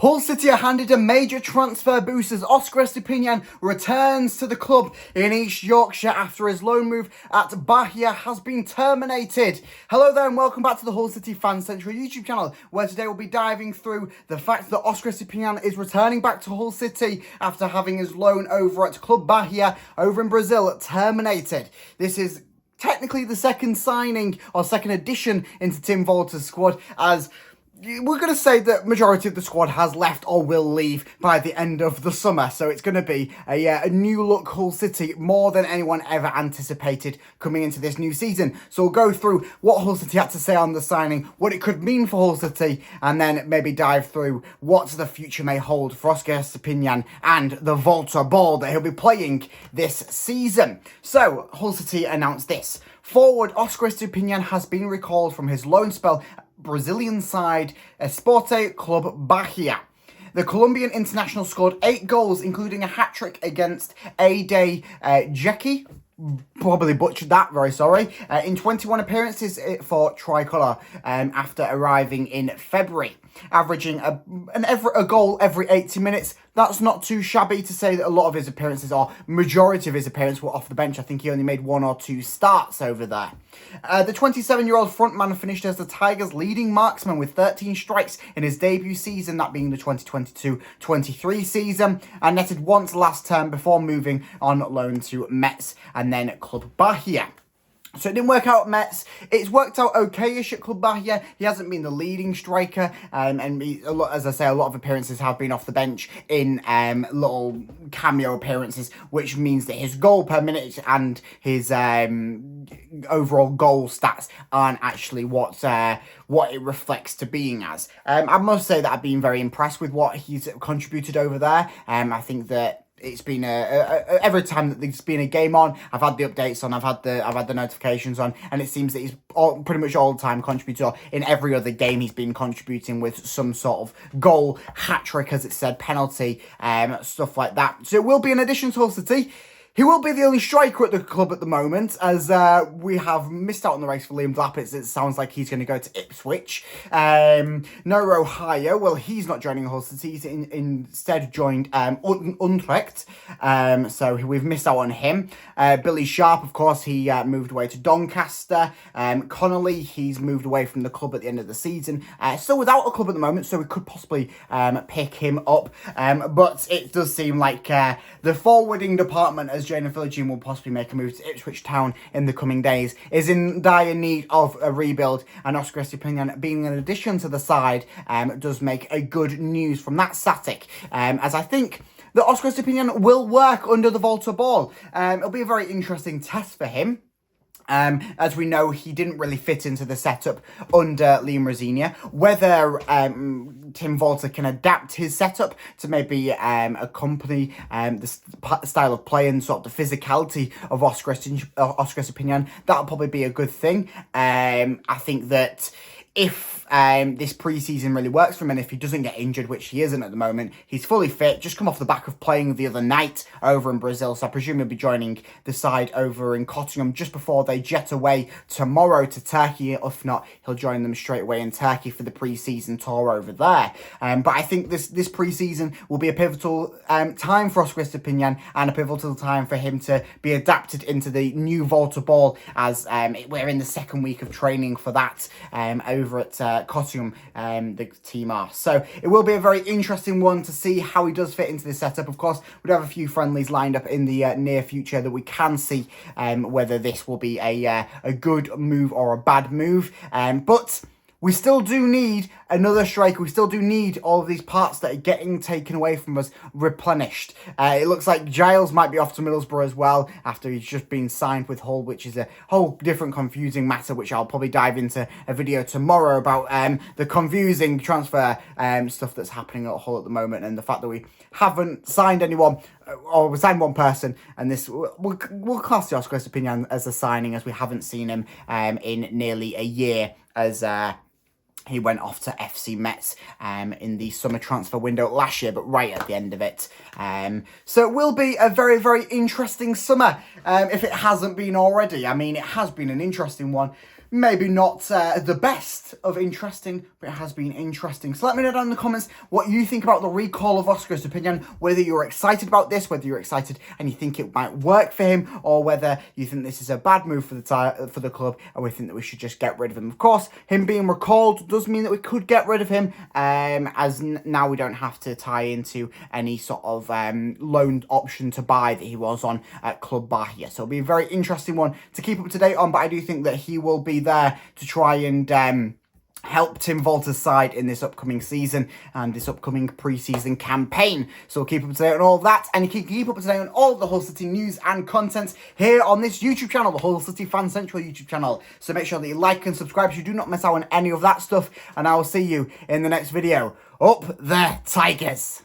Hull City are handed a major transfer boost as Óscar Estupiñán returns to the club in East Yorkshire after his loan move at Bahia has been terminated. Hello there and welcome back to the HullCityFanCentral YouTube channel, where today we'll be diving through the fact that Óscar Estupiñán is returning back to Hull City after having his loan over at Club Bahia over in Brazil terminated. This is technically the second signing or second addition into Tim Walter's squad, as we're going to say that majority of the squad has left or will leave by the end of the summer. So it's going to be a new look Hull City, more than anyone ever anticipated coming into this new season. So we'll go through what Hull City had to say on the signing, what it could mean for Hull City, and then maybe dive through what the future may hold for Óscar Estupiñán and the Volta ball that he'll be playing this season. So Hull City announced this. Forward Óscar Estupiñán has been recalled from his loan spell Brazilian side Esporte Club Bahia. The Colombian international scored 8 goals, including a hat-trick against Ade Jeki. Probably butchered that, very sorry. In 21 appearances for Tricolour after arriving in February. Averaging a goal every 80 minutes. That's not too shabby to say that a lot of his appearances, or majority of his appearances, were off the bench. I think he only made 1 or 2 starts over there. The 27-year-old frontman finished as the Tigers' leading marksman with 13 strikes in his debut season, that being the 2022-23 season, and netted once last term before moving on loan to Metz and then Club Bahia. So it didn't work out at Metz. It's worked out okay-ish at Club Bahia. He hasn't been the leading striker, and as I say, a lot of appearances have been off the bench in little cameo appearances, which means that his goal per minute and his overall goal stats aren't actually what it reflects to being as. I must say that I've been very impressed with what he's contributed over there. I think that it's been every time that there's been a game on, I've had the updates on, I've had the notifications on, and it seems that he's pretty much all the time contributor. In every other game, he's been contributing with some sort of goal, hat-trick, as it said, penalty, stuff like that. So it will be an addition to Hull City. He will be the only striker at the club at the moment, as we have missed out on the race for Liam Blappitz. It sounds like he's going to go to Ipswich. Noro Hire, well, he's not joining Hull City. He's instead joined Utrecht. So we've missed out on him. Billy Sharp, of course, he moved away to Doncaster. Connolly, he's moved away from the club at the end of the season. Still without a club at the moment, so we could possibly pick him up. But it does seem like the forwarding department, as Jane and Philogene will possibly make a move to Ipswich Town in the coming days, is in dire need of a rebuild, and Óscar Estupiñán being an addition to the side does make a good news from that static, as I think that Óscar Estupiñán will work under the Volta ball. It'll be a very interesting test for him. As we know, he didn't really fit into the setup under Liam Rosenior. Whether Tim Walter can adapt his setup to maybe accompany the style of play and sort of the physicality of Óscar Estupiñán, that'll probably be a good thing. I think that if this pre-season really works for him, and if he doesn't get injured, which he isn't at the moment, he's fully fit, just come off the back of playing the other night over in Brazil, so I presume he'll be joining the side over in Cottingham just before they jet away tomorrow to Turkey. If not, he'll join them straight away in Turkey for the pre-season tour over there. But I think this pre-season will be a pivotal time for Óscar Estupiñán, and a pivotal time for him to be adapted into the new Volta ball, as we're in the second week of training for that over at Cottingham, the team are. So it will be a very interesting one to see how he does fit into this setup. Of course, we have a few friendlies lined up in the near future that we can see whether this will be a good move or a bad move. But we still do need another striker. We still do need all of these parts that are getting taken away from us replenished. It looks like Giles might be off to Middlesbrough as well after he's just been signed with Hull, which is a whole different confusing matter, which I'll probably dive into a video tomorrow about the confusing transfer stuff that's happening at Hull at the moment, and the fact that we haven't signed anyone, or we signed one person, and this we'll class the Óscar Estupiñán as a signing, as we haven't seen him in nearly a year, as he went off to FC Metz in the summer transfer window last year, but right at the end of it. So it will be a very, very interesting summer, if it hasn't been already. I mean, it has been an interesting one. maybe not the best of interesting, but it has been interesting. So let me know down in the comments what you think about the recall of Óscar Estupiñán, whether you're excited about this, whether you're excited and you think it might work for him, or whether you think this is a bad move for the club and we think that we should just get rid of him. Of course, him being recalled does mean that we could get rid of him, as now we don't have to tie into any sort of loan option to buy that he was on at Club Bahia. So it'll be a very interesting one to keep up to date on, but I do think that he will be there to try and help Tim Volta's side in this upcoming season and this upcoming pre-season campaign. So we'll keep up to date on all that, and you can keep up to date on all the Hull City news and content here on this YouTube channel, the HullCityFanCentral YouTube channel. So make sure that you like and subscribe so you do not miss out on any of that stuff, and I will see you in the next video. Up the Tigers!